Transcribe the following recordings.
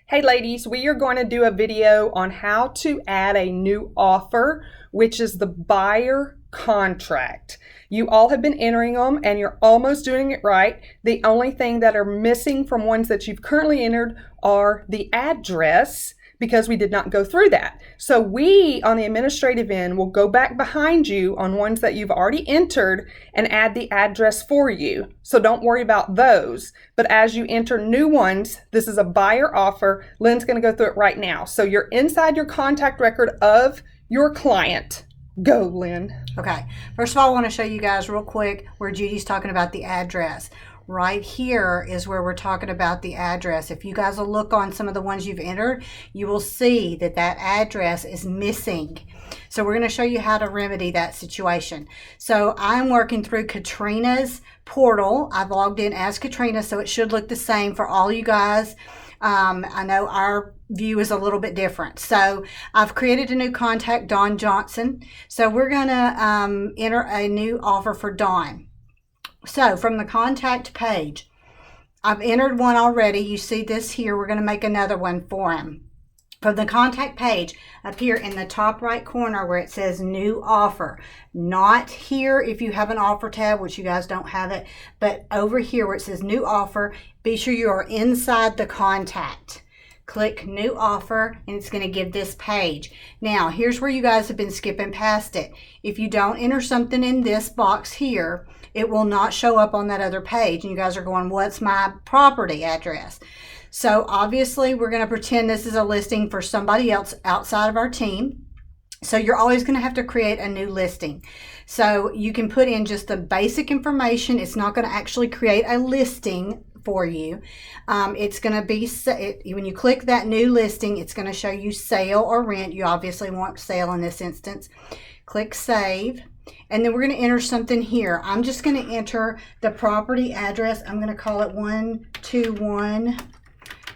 Hey ladies, we are going to do a video on how to add a new offer, which is the buyer contract. You all have been entering them and you're almost doing it right. The only thing that are missing from ones that you've currently entered are the address, because we did not go through that. So we, on the administrative end, will go back behind you on ones that you've already entered and add the address for you. So don't worry about those. But as you enter new ones, this is a buyer offer. Lynn's gonna go through it right now. So you're inside your contact record of your client. Go, Lynn. Okay, first of all, I want to show you guys real quick where Judy's talking about the address. Right here is where we're talking about the address. If you guys will look on some of the ones you've entered, you will see that that address is missing. So we're going to show you how to remedy that situation. So I'm working through Katrina's portal. I've logged in as Katrina, so it should look the same for all you guys. I know our view is a little bit different. So I've created a new contact, Dawn Johnson. So we're going to enter a new offer for Dawn. So from the contact page, I've entered one already. You see this here. We're going to make another one for him. From the contact page, up here in the top right corner where it says new offer, not here if you have an offer tab, which you guys don't have it, but over here where it says new offer, be sure you are inside the contact. Click new offer and it's going to give this page. Now here's where you guys have been skipping past it. If you don't enter something in this box here, it will not show up on that other page. And you guys are going, what's my property address? So obviously we're going to pretend this is a listing for somebody else outside of our team. So you're always going to have to create a new listing. So you can put in just the basic information. It's not going to actually create a listing for you. It's going to be, when you click that new listing, it's going to show you sale or rent. You obviously want sale in this instance. Click save. And then we're going to enter something here. I'm just going to enter the property address. I'm going to call it 121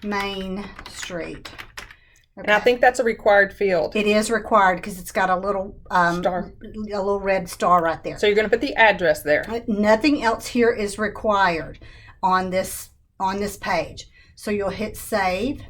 Main Street. Okay. And I think that's a required field. It is required because it's got a little star, a little red star right there. So you're going to put the address there. Nothing else here is required on this page. So you'll hit save.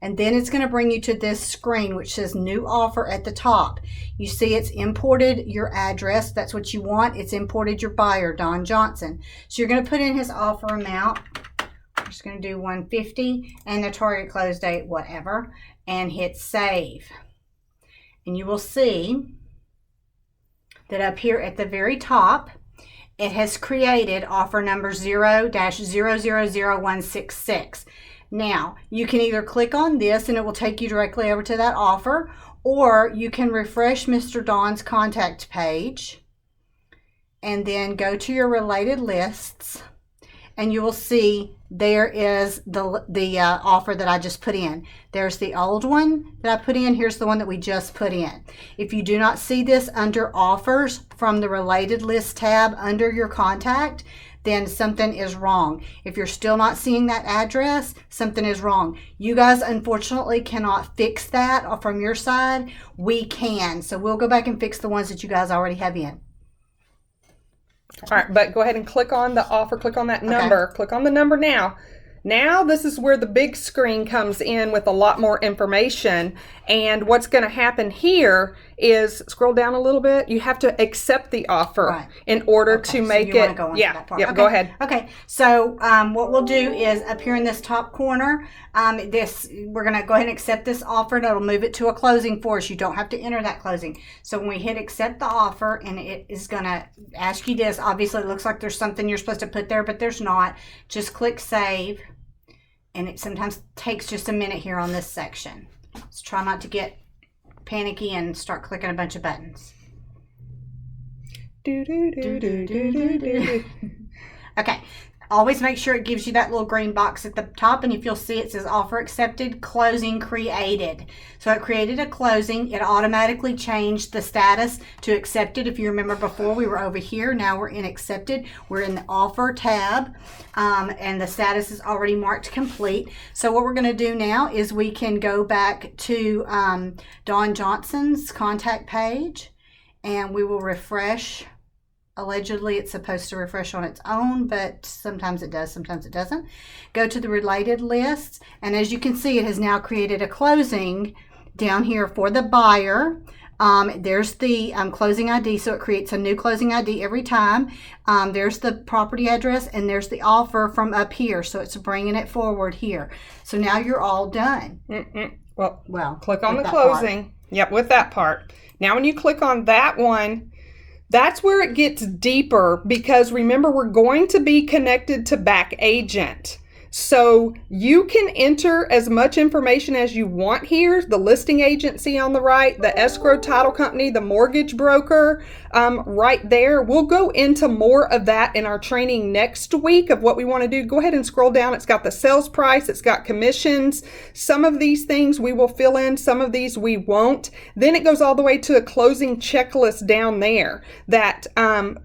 And then it's going to bring you to this screen which says new offer at the top. You see it's imported your address. That's what you want. It's imported your buyer, Dawn Johnson. So you're going to put in his offer amount. I'm just going to do 150 and the target close date, whatever, and hit save. And you will see that up here at the very top, it has created offer number 0-000166. Now, you can either click on this and it will take you directly over to that offer, or you can refresh Mr. Dawn's contact page and then go to your related lists and you will see there is the offer that I just put in. There's the old one that I put in. Here's the one that we just put in. If you do not see this under offers from the related list tab under your contact, then something is wrong. If you're still not seeing that address, something is wrong. You guys unfortunately cannot fix that from your side. We can. So we'll go back and fix the ones that you guys already have in. All right, but go ahead and click on the offer, click on that number, okay. Click on the number now. Now this is where the big screen comes in with a lot more information, and what's going to happen here is, scroll down a little bit, you have to accept the offer in order to make it. Go ahead. Okay, so what we'll do is up here in this top corner, we're going to go ahead and accept this offer and it'll move it to a closing for us. You don't have to enter that closing. So when we hit accept the offer, and it is going to ask you this, obviously it looks like there's something you're supposed to put there, but there's not. Just click save. And it sometimes takes just a minute here on this section. So try not to get panicky and start clicking a bunch of buttons. Okay. Always make sure it gives you that little green box at the top, and if you'll see it says offer accepted, closing created. So it created a closing. It automatically changed the status to accepted. If you remember before we were over here, now we're in accepted. We're in the offer tab, and the status is already marked complete. So what we're going to do now is we can go back to Dawn Johnson's contact page, and we will refresh Allegedly, it's supposed to refresh on its own, but sometimes it does, sometimes it doesn't. Go to the related lists, and as you can see, it has now created a closing down here for the buyer. There's the closing ID, so it creates a new closing ID every time. There's the property address, and there's the offer from up here, so it's bringing it forward here. So now you're all done. Well, click on the closing. Part. Yep, with that part. Now when you click on that one, that's where it gets deeper, because remember, we're going to be connected to Back Agent. So you can enter as much information as you want here. The listing agency on the right, the escrow title company, the mortgage broker, right there. We'll go into more of that in our training next week of what we want to do. Go ahead and scroll down. It's got the sales price. It's got commissions. Some of these things we will fill in. Some of these we won't. Then it goes all the way to a closing checklist down there that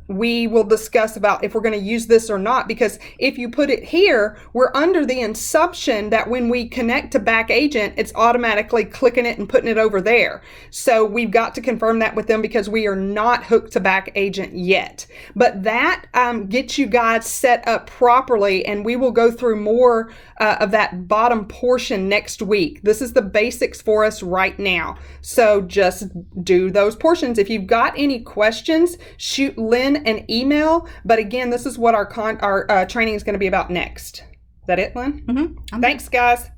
we will discuss about if we're going to use this or not. Because if you put it here, we're under the assumption that when we connect to Back Agent, it's automatically clicking it and putting it over there. So we've got to confirm that with them, because we are not hooked to Back Agent yet. But that gets you guys set up properly, and we will go through more of that bottom portion next week. This is the basics for us right now. So just do those portions. If you've got any questions, shoot Lynn an email. But again, this is what our training is going to be about next. Is that it, Lynn? Mm-hmm. Thanks, guys.